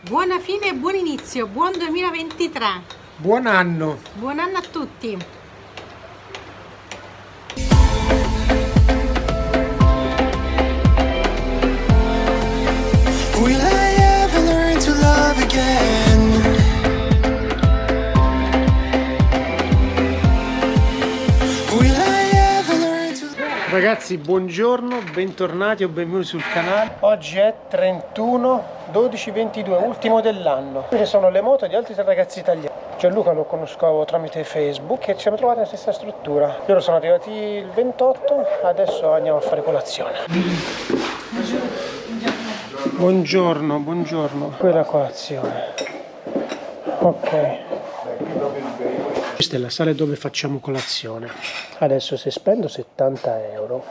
Buona fine e buon inizio, buon 2023. Buon anno! Buon anno a tutti. Will I ever learn to love again? Will I ever learn to... Ragazzi, buongiorno, bentornati o benvenuti sul canale. Oggi è 31/12/22, ultimo dell'anno. Queste sono le moto di altri tre ragazzi italiani. Gianluca lo conosco tramite Facebook e ci siamo trovati nella stessa struttura. Loro sono arrivati il 28, adesso andiamo a fare colazione. Buongiorno, buongiorno. Quella è la colazione. Ok. Questa è la sala dove facciamo colazione. Adesso se spendo 70 euro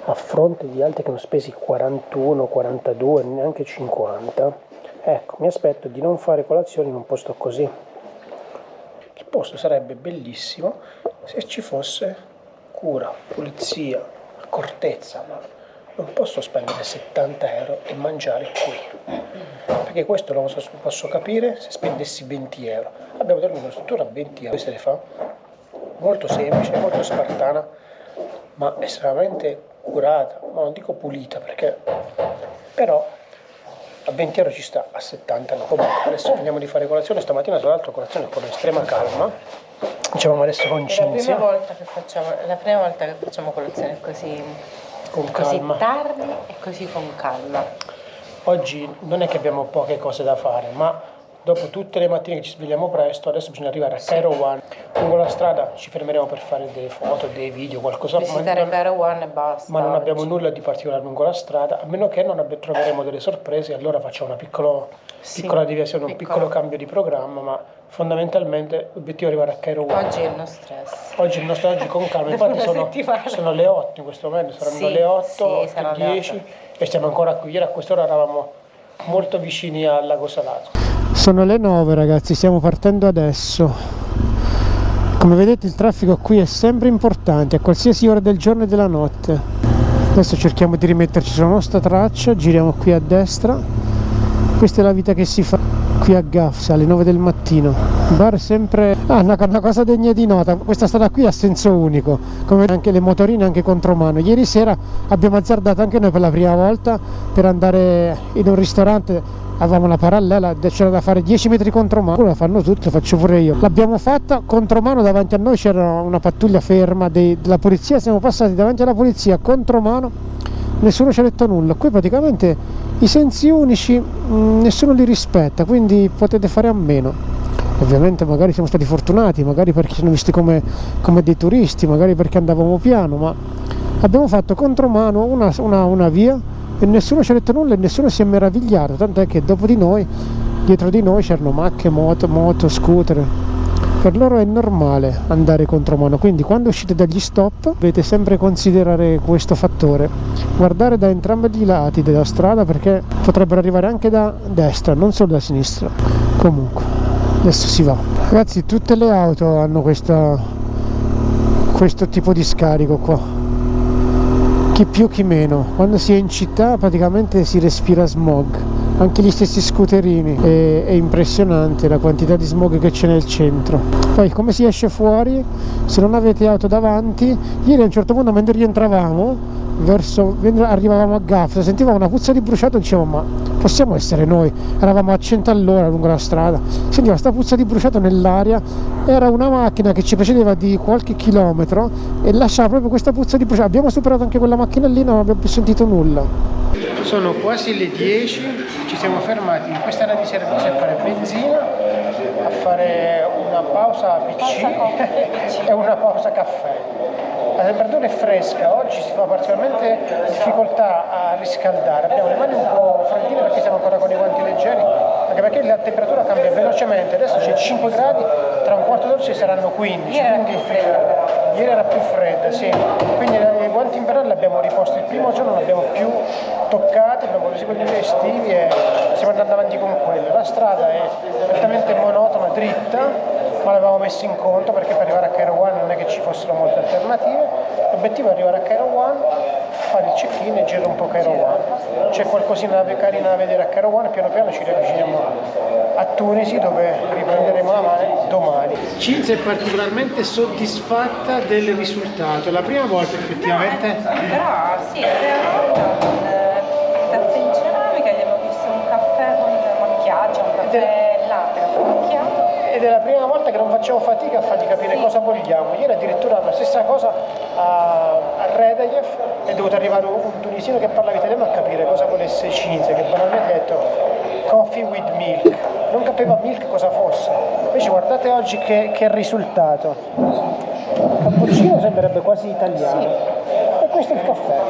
a fronte di altri che hanno spesi 41, 42, neanche 50, ecco, mi aspetto di non fare colazione in un posto così. Il posto sarebbe bellissimo se ci fosse cura, pulizia, accortezza, ma non posso spendere 70 euro e mangiare qui, perché questo lo posso capire se spendessi 20 euro. Abbiamo dormito in una struttura a 20 euro, se ne fa, molto semplice, molto spartana, ma estremamente curata, ma non dico pulita, perché però a 20 euro ci sta, a 70 no. Comunque, adesso finiamo di fare colazione. Stamattina tra l'altro colazione con estrema calma, diciamo adesso con Cinzia. È la prima volta che facciamo colazione così, Con così calma. tardi e così con calma. Oggi non è che abbiamo poche cose da fare, ma dopo tutte le mattine che ci svegliamo presto, adesso bisogna arrivare a Cairo One. Lungo la strada ci fermeremo per fare delle foto, dei video, qualcosa. Visitare Cairo One e basta. Ma non oggi. abbiamo nulla di particolare lungo la strada, a meno che non troveremo delle sorprese, allora facciamo una piccola deviazione, un piccolo cambio di programma, ma fondamentalmente l'obiettivo è arrivare a Cairo One. Oggi è il nostro stress. Oggi con calma, infatti sono le 8 in questo momento, saranno le 8, sì, saranno 10 e stiamo ancora qui. Ieri a quest'ora eravamo molto vicini al lago Salato. Sono le 9 ragazzi, stiamo partendo adesso. Come vedete il traffico qui è sempre importante, a qualsiasi ora del giorno e della notte. Adesso cerchiamo di rimetterci sulla nostra traccia, giriamo qui a destra. Questa è la vita che si fa qui a Gafsa alle 9 del mattino. Bar sempre una cosa degna di nota, questa strada qui ha senso unico, come anche le motorine, anche contromano. Ieri sera abbiamo azzardato anche noi per la prima volta per andare in un ristorante. Avevamo la parallela, c'era da fare 10 metri contromano, la fanno tutti, lo faccio pure io. L'abbiamo fatta contromano, davanti a noi c'era una pattuglia ferma della polizia, siamo passati davanti alla polizia contromano, nessuno ci ha detto nulla. Qui praticamente i sensi unici nessuno li rispetta, quindi potete fare a meno. Ovviamente magari siamo stati fortunati, magari perché ci hanno visti come dei turisti, magari perché andavamo piano, ma abbiamo fatto contromano una via e nessuno ci ha detto nulla e nessuno si è meravigliato, tant'è che dopo di noi, dietro di noi c'erano macchine, moto, scooter. Per loro è normale andare contromano, quindi quando uscite dagli stop dovete sempre considerare questo fattore, guardare da entrambi i lati della strada, perché potrebbero arrivare anche da destra, non solo da sinistra. Comunque adesso si va. Ragazzi, tutte le auto hanno questo tipo di scarico qua, chi più chi meno. Quando si è in città praticamente si respira smog, anche gli stessi scooterini, è impressionante la quantità di smog che c'è nel centro. Poi come si esce fuori se non avete auto davanti? Ieri a un certo punto, mentre rientravamo arrivavamo a Gafsa, sentivamo una puzza di bruciato e dicevamo ma possiamo essere noi? Eravamo a 100 all'ora lungo la strada, sentiva questa puzza di bruciato nell'aria, era una macchina che ci precedeva di qualche chilometro e lasciava proprio questa puzza di bruciato. Abbiamo superato anche quella macchina lì, non abbiamo più sentito nulla. Sono quasi le 10, ci siamo fermati in questa area di servizio a fare benzina, a fare una pausa PC e una pausa caffè. La temperatura è fresca, oggi si fa particolarmente difficoltà a riscaldare, abbiamo le mani un po' freddine perché siamo ancora con i guanti leggeri, anche perché la temperatura cambia velocemente, adesso c'è 5 gradi, tra un quarto d'ora ci saranno 15, ieri era più fredda, sì, quindi i guanti invernali li abbiamo riposti il primo giorno, non li abbiamo più toccati, abbiamo preso quelli estivi e stiamo andando avanti con quello. La strada è completamente monotona, dritta, ma l'avevamo messo in conto perché per arrivare a Cairo One non è che ci fossero molte alternative. L'obiettivo è arrivare a Cairo One fare il check-in e girare un po' Cairo One. C'è qualcosina carina da vedere a Cairo One, piano piano ci riavviciniamo a Tunisi dove riprenderemo la mano domani. Cinzia è particolarmente soddisfatta del risultato, è la prima volta effettivamente. Però sì, è la prima volta con tazze in ceramica, gli abbiamo visto un caffè con macchiaggio, un caffè latte, caffè macchiato. Ed è la prima volta che non facciamo fatica a fargli capire cosa vogliamo. Ieri addirittura la stessa cosa a Redajev è dovuto arrivare un tunisino che parlava italiano a capire cosa volesse Cinzia, che banalmente ha detto coffee with milk, non capiva milk cosa fosse. Invece guardate oggi che risultato. Il cappuccino sembrerebbe quasi italiano. Sì. E questo è il caffè.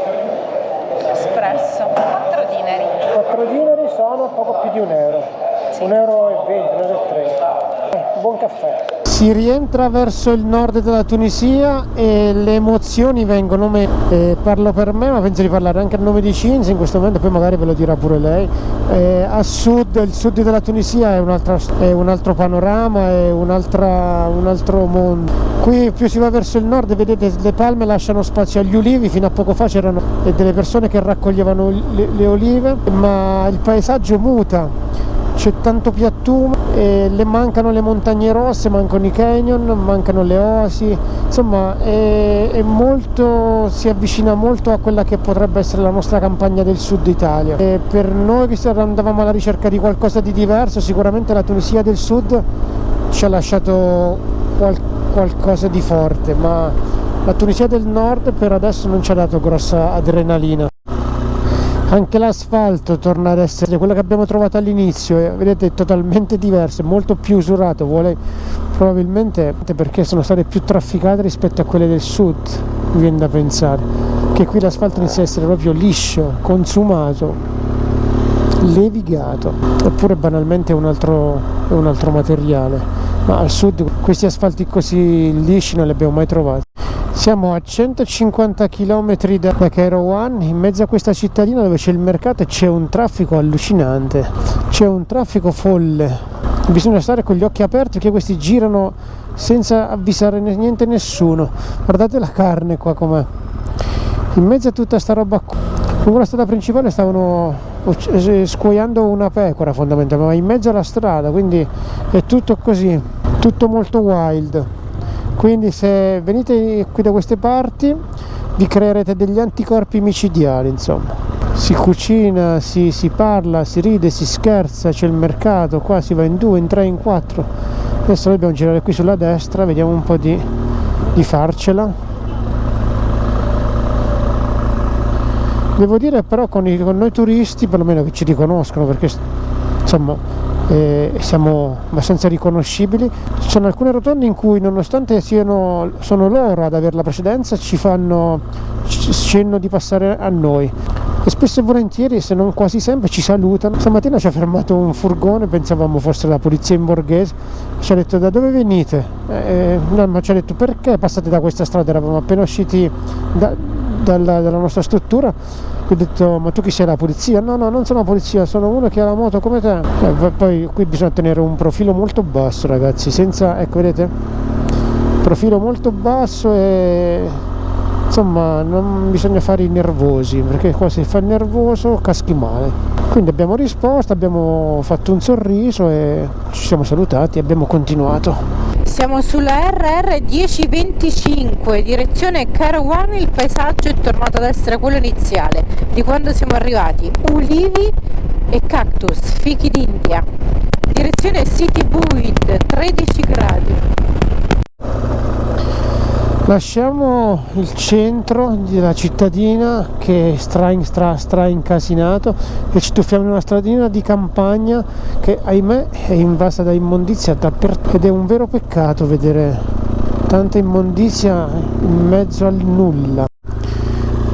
Espresso, 4 dinari. 4 dinari sono poco più di €1. Sì. 1,20 €, 1,30 €. Buon caffè. Si rientra verso il nord della Tunisia e le emozioni vengono parlo per me, ma penso di parlare anche a nome di Cinzia in questo momento, poi magari ve lo dirà pure lei. A sud, il sud della Tunisia è un altro panorama, è un altro mondo. Qui più si va verso il nord, vedete, le palme lasciano spazio agli ulivi. Fino a poco fa c'erano delle persone che raccoglievano le olive, ma il paesaggio muta. C'è tanto piattume, le mancano le montagne rosse, mancano i canyon, mancano le oasi, insomma si avvicina molto a quella che potrebbe essere la nostra campagna del sud Italia. E per noi che andavamo alla ricerca di qualcosa di diverso, sicuramente la Tunisia del sud ci ha lasciato qualcosa di forte, ma la Tunisia del nord per adesso non ci ha dato grossa adrenalina. Anche l'asfalto torna ad essere quello che abbiamo trovato all'inizio, vedete, è totalmente diverso, è molto più usurato, probabilmente perché sono state più trafficate rispetto a quelle del sud, mi viene da pensare, che qui l'asfalto inizia a essere proprio liscio, consumato, levigato, oppure banalmente è un altro materiale, ma al sud questi asfalti così lisci non li abbiamo mai trovati. Siamo a 150 km da Cairo One, in mezzo a questa cittadina dove c'è il mercato e c'è un traffico allucinante, c'è un traffico folle. Bisogna stare con gli occhi aperti perché questi girano senza avvisare niente nessuno. Guardate la carne qua com'è. In mezzo a tutta sta roba qua. Lungo la strada principale stavano scuoiando una pecora fondamentalmente, ma in mezzo alla strada, quindi è tutto così, tutto molto wild. Quindi se venite qui da queste parti vi creerete degli anticorpi micidiali, insomma. Si cucina, si parla, si ride, si scherza, c'è il mercato, qua si va in 2, in 3, in 4. Adesso noi dobbiamo girare qui sulla destra, vediamo un po' di farcela. Devo dire però con noi turisti, perlomeno che ci riconoscono, perché insomma siamo abbastanza riconoscibili. Ci sono alcune rotonde in cui, nonostante sono loro ad avere la precedenza, ci fanno cenno di passare a noi e spesso e volentieri, se non quasi sempre, ci salutano. Stamattina ci ha fermato un furgone, pensavamo fosse la polizia in borghese, ci ha detto: da dove venite? No, ma ci ha detto: perché passate da questa strada? Eravamo appena usciti dalla nostra struttura. Ho detto: ma tu chi sei, la polizia? No, non sono la polizia, sono uno che ha la moto come te. Poi qui bisogna tenere un profilo molto basso, ragazzi, ecco, vedete? Profilo molto basso e insomma non bisogna fare i nervosi, perché qua se fai il nervoso caschi male. Quindi abbiamo risposto, abbiamo fatto un sorriso e ci siamo salutati e abbiamo continuato. Siamo sulla RR 1025, direzione Cairo One. Il paesaggio è tornato ad essere quello iniziale di quando siamo arrivati: ulivi e cactus, fichi d'India. Direzione City Buid, 13 gradi. Lasciamo il centro della cittadina che è stra incasinato e ci tuffiamo in una stradina di campagna che, ahimè, è invasa da immondizia dappertutto, ed è un vero peccato vedere tanta immondizia in mezzo al nulla.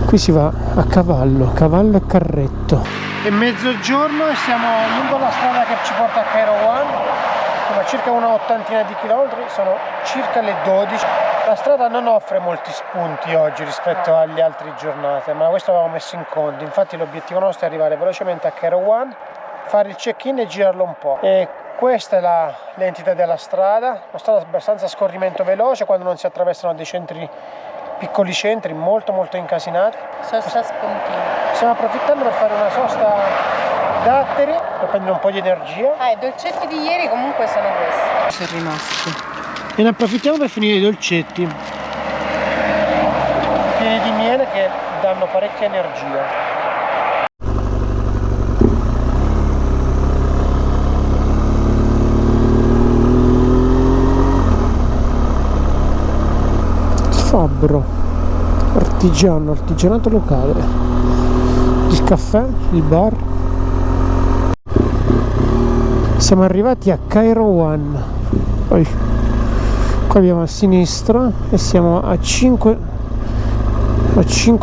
Qui si va a cavallo e carretto. È mezzogiorno e siamo lungo la strada che ci porta a Cairo One. Sono circa una 80 di chilometri, sono circa le 12. La strada non offre molti spunti oggi rispetto alle altre giornate, ma questo l'avevamo messo in conto. Infatti l'obiettivo nostro è arrivare velocemente a Cairo One, fare il check-in e girarlo un po'. E questa è l'entità della strada, una strada abbastanza a scorrimento veloce quando non si attraversano dei centri piccoli centri molto incasinati. Sosta spuntino. Stiamo approfittando per fare una sosta datteri per prendere un po' di energia. I dolcetti di ieri comunque sono questi. Sono rimasti. E ne approfittiamo per finire i dolcetti pieni di miele che danno parecchia energia. Fabbro, artigianato locale, il caffè, il bar. Siamo arrivati a Cairo One. Poi qua abbiamo a sinistra e siamo a 5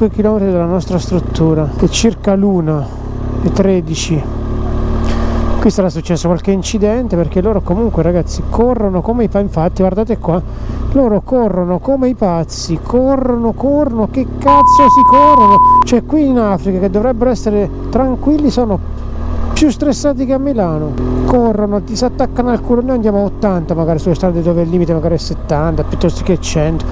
km dalla nostra struttura. È circa l'1:13. Qui sarà successo qualche incidente perché loro comunque, ragazzi, corrono come i pazzi. Infatti guardate qua, loro corrono come i pazzi, corrono, che cazzo si corrono? Cioè qui in Africa, che dovrebbero essere tranquilli, sono più stressati che a Milano. Corrono, ti si attaccano al culo. Noi andiamo a 80 magari sulle strade dove il limite magari è 70 piuttosto che 100.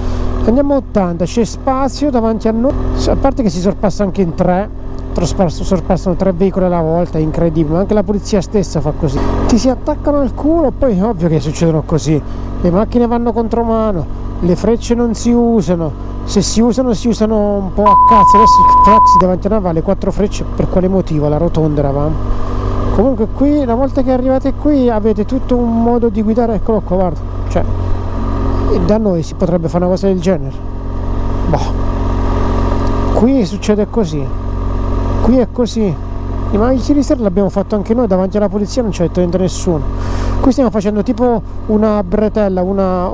Andiamo a 80, c'è spazio davanti a noi, a parte che si sorpassa anche in 3. Sorpassano 3 veicoli alla volta, è incredibile, ma anche la polizia stessa fa così. Ti si attaccano al culo, poi ovvio che succedono così. Le macchine vanno contromano, le frecce non si usano, se si usano un po' a cazzo. Adesso il taxi davanti a noi vale 4 frecce, per quale motivo? La rotonda eravamo. Comunque qui, una volta che arrivate qui, avete tutto un modo di guidare, eccolo qua, guarda. Cioè, da noi si potrebbe fare una cosa del genere. Boh. Qui succede così. Qui è così, ma ieri sera l'abbiamo fatto anche noi davanti alla polizia, non ci ha detto niente nessuno. Qui stiamo facendo tipo una bretella, una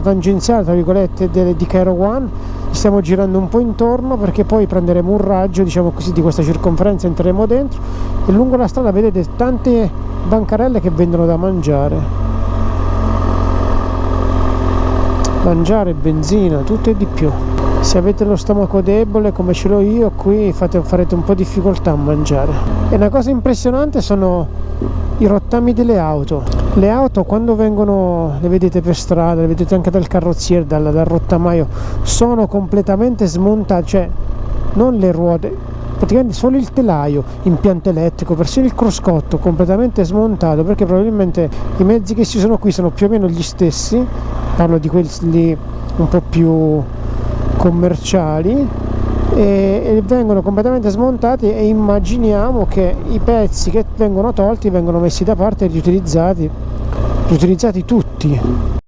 tangenziale tra virgolette di Cairo One. Stiamo girando un po' intorno perché poi prenderemo un raggio, diciamo così, di questa circonferenza, entreremo dentro e lungo la strada vedete tante bancarelle che vendono da mangiare, benzina, tutto e di più. Se avete lo stomaco debole come ce l'ho io, qui farete un po' difficoltà a mangiare. E una cosa impressionante sono i rottami delle auto. Le auto quando vengono, le vedete per strada, le vedete anche dal carrozziere, dal rottamaio, sono completamente smontate, cioè non le ruote, praticamente solo il telaio, impianto elettrico, persino il cruscotto completamente smontato, perché probabilmente i mezzi che si usano qui sono più o meno gli stessi. Parlo di quelli un po' più commerciali e vengono completamente smontati, e immaginiamo che i pezzi che vengono tolti vengono messi da parte e riutilizzati tutti.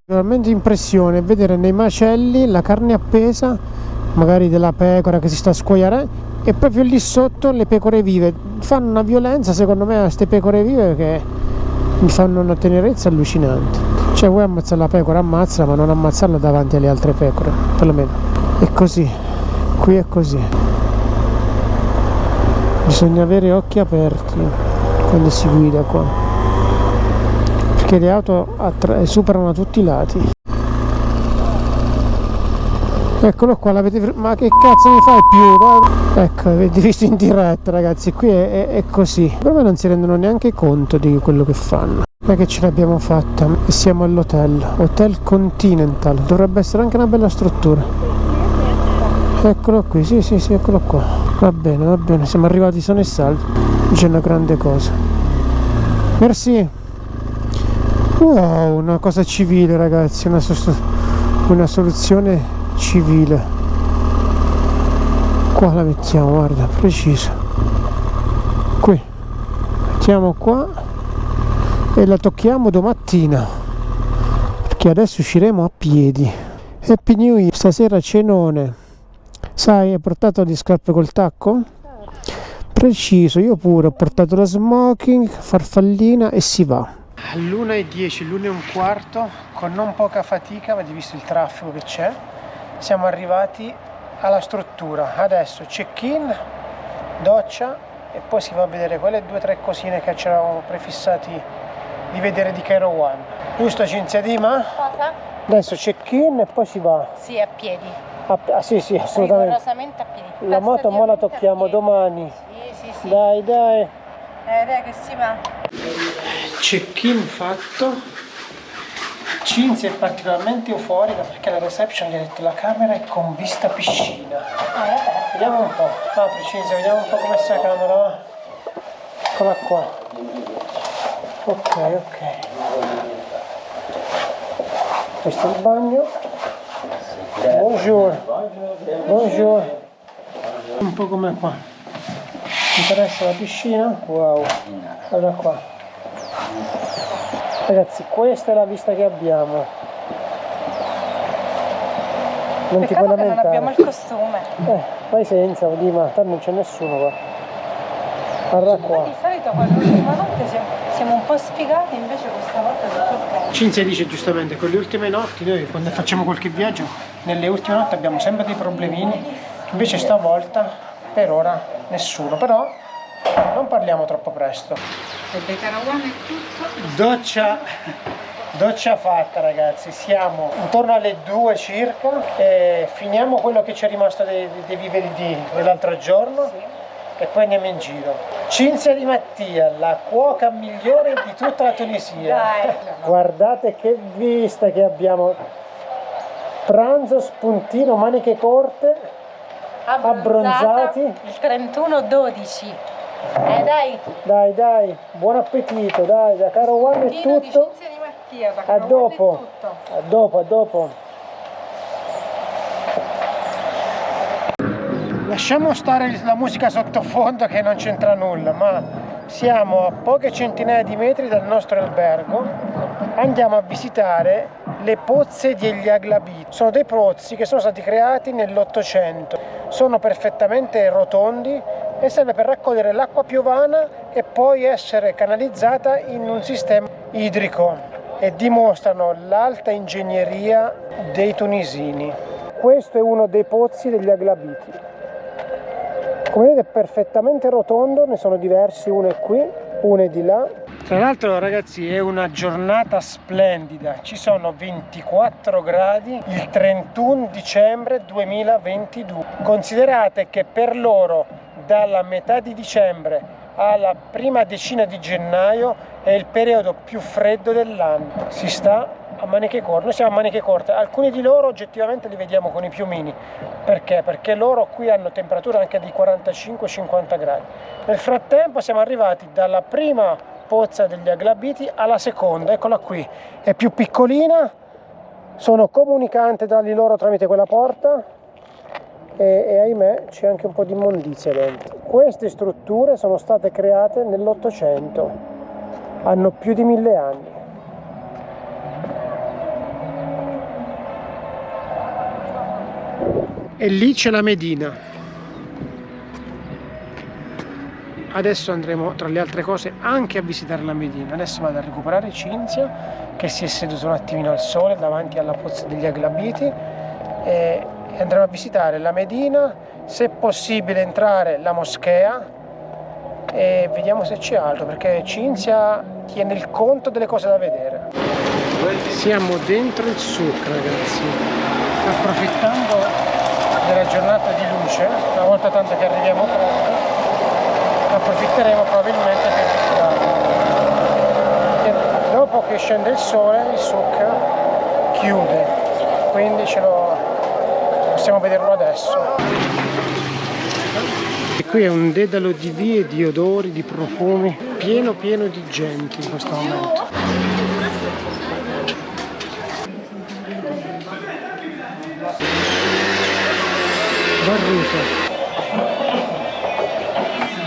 Veramente impressione vedere nei macelli la carne appesa, magari della pecora che si sta a scuoiare, e proprio lì sotto le pecore vive. Fanno una violenza secondo me a queste pecore vive che mi fanno una tenerezza allucinante. Cioè vuoi ammazzare la pecora, ammazzala, ma non ammazzarla davanti alle altre pecore, perlomeno. È così, qui è così. Bisogna avere occhi aperti quando si guida qua, perché le auto superano da tutti i lati. Eccolo qua, l'avete, ma che cazzo mi fai più? Ecco, avete visto in diretta, ragazzi, qui è così. Per me non si rendono neanche conto di quello che fanno. Ma che ce l'abbiamo fatta e siamo all'hotel, Hotel Continental, dovrebbe essere anche una bella struttura. Eccolo qui, sì, eccolo qua. Va bene, siamo arrivati sani e salvi. C'è una grande cosa. Merci. Wow, una cosa civile, ragazzi, una soluzione civile. Qua la mettiamo, guarda, preciso. Qui. Mettiamo qua e la tocchiamo domattina, perché adesso usciremo a piedi. Happy New Year, stasera cenone. Sai, hai portato le scarpe col tacco? Preciso, io pure ho portato la smoking, farfallina e si va. All'1:10, l'1:15, con non poca fatica, avete visto il traffico che c'è, siamo arrivati alla struttura. Adesso check-in, doccia e poi si va a vedere quelle 2 o 3 cosine che ci eravamo prefissati di vedere di Cairo One. Giusto, Cinzia Dima? Cosa? Adesso check-in e poi si va. Sì, a piedi. Sì, assolutamente. Rigorosamente a piedi. La moto mo la tocchiamo domani. Sì. Dai. Dai che si va. Check-in fatto. Cinzia è particolarmente euforica perché la reception gli ha detto la camera è con vista piscina. Vediamo un po'. Apri Cinzia, vediamo un po' com'è sta camera, va. Eccola qua. Ok. Questo è il bagno. Buongiorno. Un po' come qua. Mi interessa la piscina? Wow. Guarda qua. Ragazzi, questa è la vista che abbiamo. Non ti puoi lamentare. Non abbiamo il costume. Vai senza, Dima, tanto non c'è nessuno qua. Guarda qua. Di solito quell'ultima notte siamo un po' sfigati, invece questa volta è tutto ok. Cinzia dice giustamente, con le ultime notti, noi quando facciamo qualche viaggio, nelle ultime notti abbiamo sempre dei problemini, invece stavolta per ora nessuno, però non parliamo troppo presto. E dei Caravan è tutto. Doccia fatta ragazzi, siamo intorno alle 2 circa e finiamo quello che ci è rimasto dei viverdi dell'altro giorno e poi andiamo in giro. Cinzia Di Mattia, la cuoca migliore di tutta la Tunisia. Dai. Guardate che vista che abbiamo. Pranzo, spuntino, maniche corte, abbronzati. Il 31-12. Dai, buon appetito, dai, da caro Juan è tutto. A dopo. Lasciamo stare la musica sottofondo che non c'entra nulla, ma siamo a poche centinaia di metri dal nostro albergo. Andiamo a visitare le pozze degli Aglabiti. Sono dei pozzi che sono stati creati nell'800. Sono perfettamente rotondi e serve per raccogliere l'acqua piovana e poi essere canalizzata in un sistema idrico e dimostrano l'alta ingegneria dei tunisini. Questo è uno dei pozzi degli Aglabiti. Come vedete è perfettamente rotondo, ne sono diversi, uno è qui, uno è di là. Tra l'altro ragazzi è una giornata splendida, ci sono 24 gradi il 31 dicembre 2022. Considerate che per loro dalla metà di dicembre alla prima decina di gennaio è il periodo più freddo dell'anno. Si sta a maniche corte, noi siamo a maniche corte, alcuni di loro oggettivamente li vediamo con i piumini. Perché? Perché loro qui hanno temperature anche di 45-50 gradi. Nel frattempo siamo arrivati dalla prima pozza degli Aglabiti alla seconda, eccola qui, è più piccolina, sono comunicante tra di loro tramite quella porta e ahimè c'è anche un po' di immondizia dentro. Queste strutture sono state create nell'800, hanno più di 1000 anni. E lì c'è la Medina. Adesso andremo tra le altre cose anche a visitare la Medina. Adesso vado a recuperare Cinzia che si è seduta un attimino al sole davanti alla pozza degli Aglabiti e andremo a visitare la Medina, se possibile entrare la moschea e vediamo se c'è altro, perché Cinzia tiene il conto delle cose da vedere. Siamo dentro il souk ragazzi, approfittando della giornata di luce, una volta tanto che arriviamo presto, approfitteremo probabilmente per visitarlo. E dopo che scende il sole il souk chiude, quindi possiamo vederlo adesso. E qui è un dedalo di vie, di odori, di profumi, pieno di gente in questo momento. Barruta.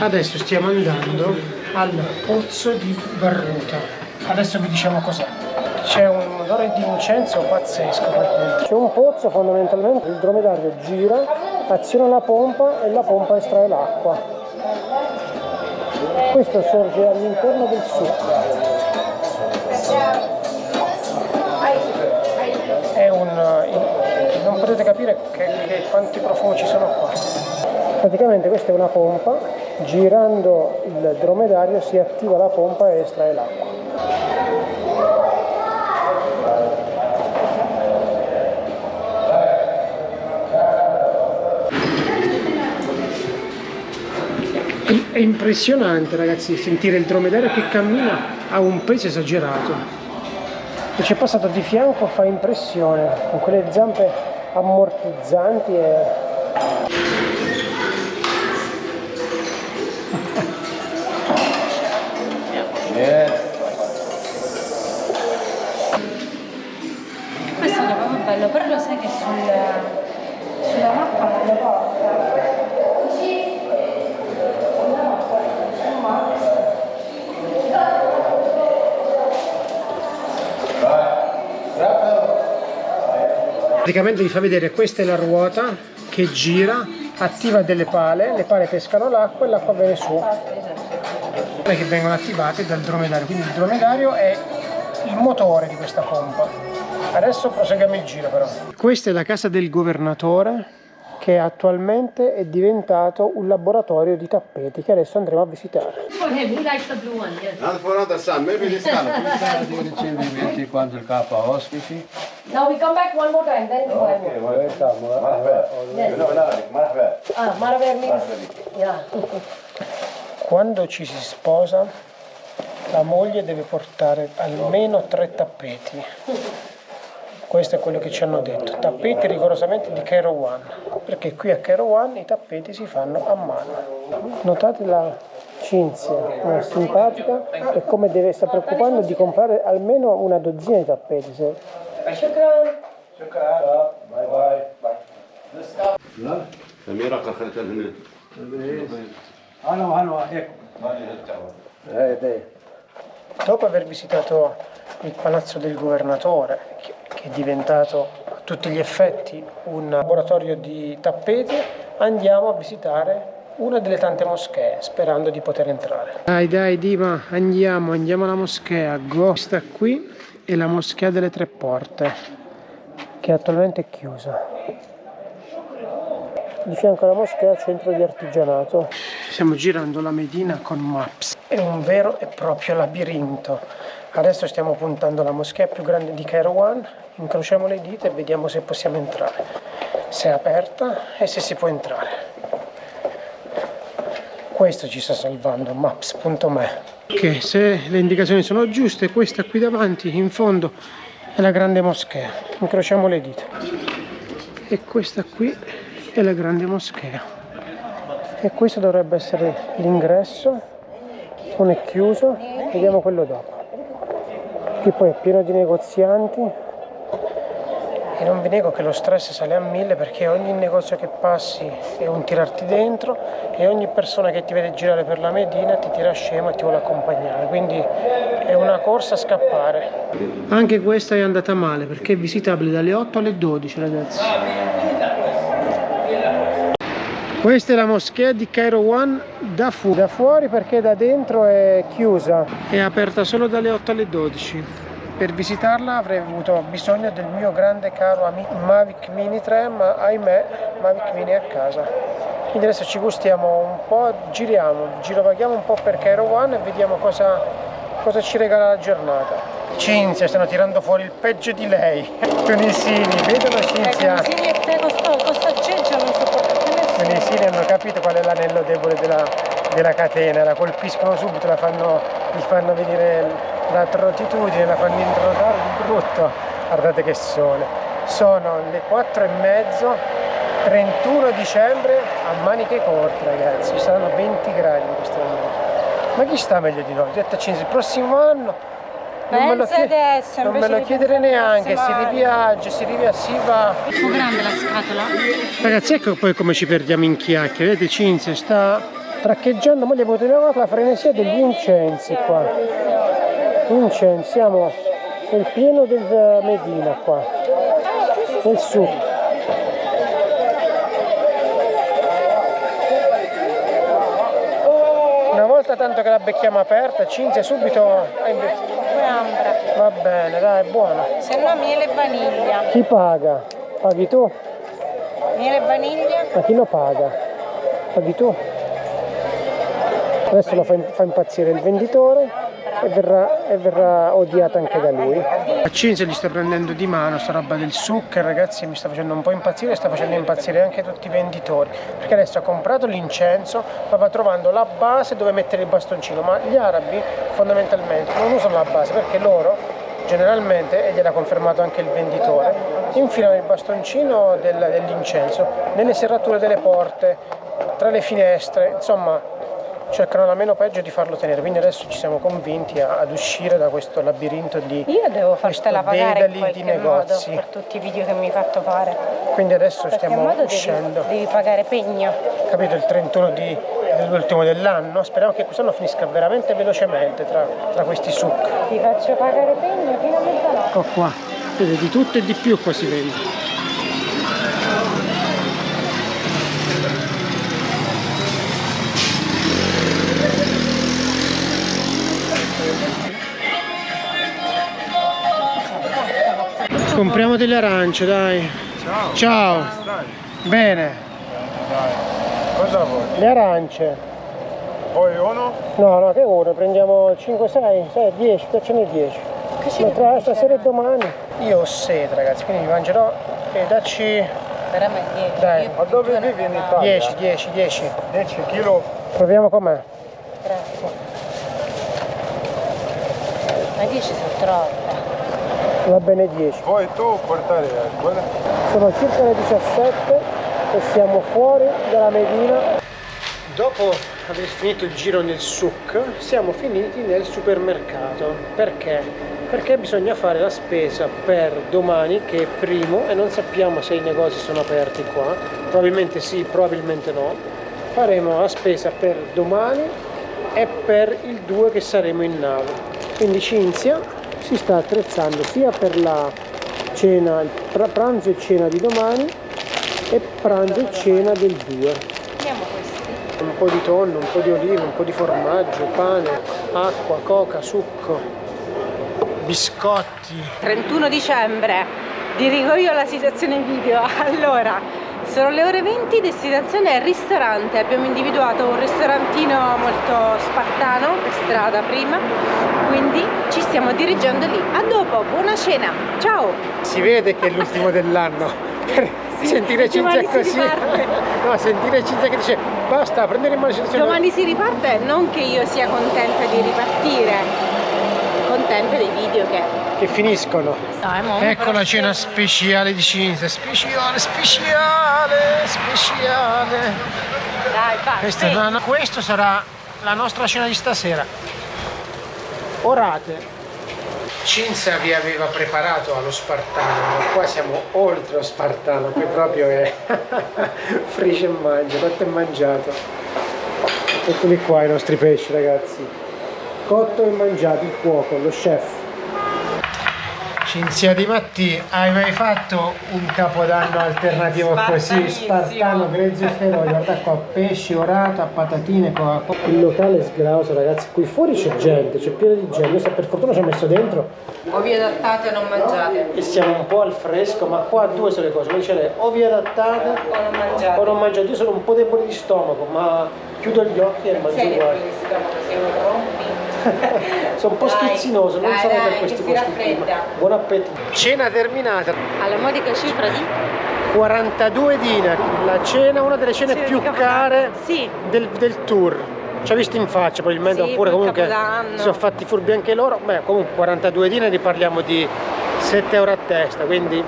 Adesso stiamo andando al pozzo di Barruta. Adesso vi diciamo cos'è. C'è un odore di incenso pazzesco. C'è un pozzo, fondamentalmente il dromedario gira, aziona la pompa e la pompa estrae l'acqua. Questo sorge all'interno del souk. Non potete capire quanti profumi ci sono qua. Praticamente questa è una pompa, girando il dromedario si attiva la pompa e estrae l'acqua. È impressionante ragazzi sentire il dromedario che cammina a un peso esagerato. che ci è passato di fianco fa impressione, con quelle zampe ammortizzanti e... Questo è proprio bello, però lo sai che sulla mappa non lo porta. Praticamente vi fa vedere, questa è la ruota che gira, attiva delle pale, le pale pescano l'acqua e l'acqua viene su, che vengono attivate dal dromedario, quindi il dromedario è il motore di questa pompa. Adesso proseguiamo il giro però. Questa è la casa del governatore, che attualmente è diventato un laboratorio di tappeti che adesso andremo a visitare. Not for another son, maybe this color. Quando il capo ospiti. Now we come back one more time, then we go. Maraver means, yeah. Quando ci si sposa, la moglie deve portare almeno 3 tappeti. Questo è quello che ci hanno detto. Tappeti rigorosamente di Cairo One, perché qui a Cairo One i tappeti si fanno a mano. Notate la Cinzia, una simpatica, e come deve sta preoccupando di comprare almeno una dozzina di tappeti. Dopo aver visitato il palazzo del governatore, che è diventato a tutti gli effetti un laboratorio di tappeti, andiamo a visitare una delle tante moschee, sperando di poter entrare. Dai Dima, andiamo alla moschea. Questa qui è la moschea delle 3 porte, che attualmente è chiusa. Di fianco alla moschea centro di artigianato. Stiamo girando la Medina con Maps. È un vero e proprio labirinto. Adesso stiamo puntando alla moschea più grande di Cairo One, incrociamo le dita e vediamo se possiamo entrare, se è aperta e se si può entrare. Questo ci sta salvando, maps.me. Che se le indicazioni sono giuste, questa qui davanti, in fondo, è la grande moschea. Incrociamo le dita. E questa qui è la grande moschea. E questo dovrebbe essere l'ingresso, non è chiuso, vediamo quello dopo. Qui poi è pieno di negozianti e non vi nego che lo stress sale a 1000, perché ogni negozio che passi è un tirarti dentro e ogni persona che ti vede girare per la Medina ti tira scemo e ti vuole accompagnare, quindi è una corsa a scappare. Anche questa è andata male perché è visitabile dalle 8 alle 12, ragazzi. Questa è la moschea di Cairo One da fuori, perché da dentro è chiusa, è aperta solo dalle 8 alle 12. Per visitarla avrei avuto bisogno del mio grande caro amico Mavic Mini 3, ma ahimè Mavic Mini è a casa. Quindi adesso ci gustiamo un po', girovaghiamo un po' per Cairo One e vediamo cosa ci regala la giornata. Cinzia, stanno tirando fuori il peggio di lei. Tunisini, vedono Cinzia? Tunisini e te costa ciccia, non sopporto. I tunisini hanno capito qual è l'anello debole della catena, la colpiscono subito, gli fanno venire la trottitudine, la fanno introdare di brutto. Guardate che sole, sono le 4:30, 31 dicembre a maniche corte, ragazzi, ci saranno 20 gradi in questo momento. Ma chi sta meglio di noi? Detto il prossimo anno non me lo chiedere neanche, si riviaggia, si va. È più grande la scatola? Ragazzi, ecco poi come ci perdiamo in chiacchiere. Vedete, Cinzia sta traccheggiando, ma gli avevo trovato la frenesia degli incensi qua. Incensi, siamo nel pieno del Medina qua, nel sud. Una volta tanto che la becchiamo aperta, Cinzia subito... Va bene, dai, è buona. Se no miele e vaniglia. Chi paga? Paghi tu? Miele e vaniglia? Ma chi lo paga? Paghi tu? Adesso lo fa impazzire il venditore e verrà odiata anche da lui. A Cinzia gli sta prendendo di mano sta roba del zucchero, ragazzi, mi sta facendo un po' impazzire e sta facendo impazzire anche tutti i venditori, perché adesso ha comprato l'incenso ma va trovando la base dove mettere il bastoncino. Ma gli arabi fondamentalmente non usano la base perché loro generalmente, ed era confermato anche il venditore, infilano il bastoncino dell'incenso nelle serrature delle porte, tra le finestre, insomma cercano la meno peggio di farlo tenere. Quindi adesso ci siamo convinti ad uscire da questo labirinto di Io devo fartela pagare in qualche di negozi. modo per tutti i video che mi hai fatto fare. Quindi adesso Perché in stiamo modo uscendo. devi pagare pegno. Capito, il 31 dell'ultimo dell'anno. Speriamo che quest'anno finisca veramente velocemente tra questi succhi. Ti faccio pagare pegno fino a mezzanotte. Ecco qua, vede, di tutto e di più qua si vende. Compriamo delle arance, dai. Ciao. Ciao. Bene. Cosa vuoi? Le arance. Poi uno? No, che ora? Prendiamo 5, 6, 10, piacciono i 10. Ma tra stasera e domani. Io ho sete, ragazzi, quindi mi mangerò e dacci. Veramente 10. Dai. Ma dove vivi in Italia? 10. 10 kg? Proviamo com'è. Grazie. Ma 10 sono troppe. Va bene 10. Poi tu portare quella? Sono circa le 17 e siamo fuori dalla Medina. Dopo aver finito il giro nel souk, siamo finiti nel supermercato. Perché? Perché bisogna fare la spesa per domani, che è primo, e non sappiamo se i negozi sono aperti qua. Probabilmente sì, probabilmente no. Faremo la spesa per domani e per il 2 che saremo in nave. Quindi Cinzia si sta attrezzando sia per la cena, pranzo e cena di domani e pranzo e cena del 2. Vediamo questi. Un po' di tonno, un po' di olive, un po' di formaggio, pane, acqua, coca, succo, biscotti. 31 dicembre, dirigo io la situazione video. Allora, sono le ore 20, destinazione è ristorante. Abbiamo individuato un ristorantino molto spartano per strada prima, quindi ci stiamo dirigendo lì. A dopo, buona cena, ciao! Si vede che è l'ultimo dell'anno. Sentire Cinzia così, no, sentire Cinzia che dice basta, prendere in mano la situazione. Domani si riparte, non che io sia contenta di ripartire, contenta dei video che finiscono. no, Ecco la cena speciale di Cinzia, speciale. Dai, basta. Questo sarà la nostra cena di stasera. Orate. Cinzia vi aveva preparato allo spartano, ma qua siamo oltre lo spartano, qui proprio è frisce e mangia, cotto e mangiato. Eccoli qua i nostri pesci, ragazzi. Cotto e mangiato, il cuoco, lo chef. Cinzia Di Matti, hai mai fatto un capodanno alternativo così? Spartano, grezzo e feroce, guarda qua, pesce, orata, patatine, qua. Il locale è sgrauso, ragazzi, qui fuori c'è gente, c'è pieno di gente, io per fortuna ci ho messo dentro. O vi adattate o non mangiate. E siamo un po' al fresco, ma qua due sono le cose, come dice lei, o vi adattate O non mangiate. o non mangiate. Io sono un po' debole di stomaco, ma chiudo gli occhi e mangio uguale. Sono un po' schizzinoso, non solo per questi posti qui. Buon appetito. Cena terminata. Alla modica cifra di 42 dinari, la cena, una delle cene Cena più di Capodanno. care Sì. del tour. Ci ha visto in faccia probabilmente, Sì, oppure per comunque Capodanno. si sono fatti furbi anche loro. Beh, comunque 42 dinari, parliamo di 7 euro a testa, quindi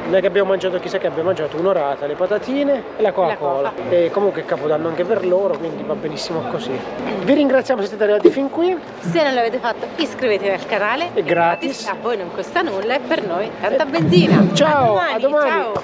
non è che abbiamo mangiato chissà che, abbiamo mangiato un'orata, le patatine e la Coca-Cola. E comunque è Capodanno anche per loro, quindi va benissimo così. Vi ringraziamo se siete arrivati fin qui. Se non l'avete fatto, iscrivetevi al canale. È gratis. A voi non costa nulla e per noi tanta benzina. Ciao, a domani. a domani. Ciao.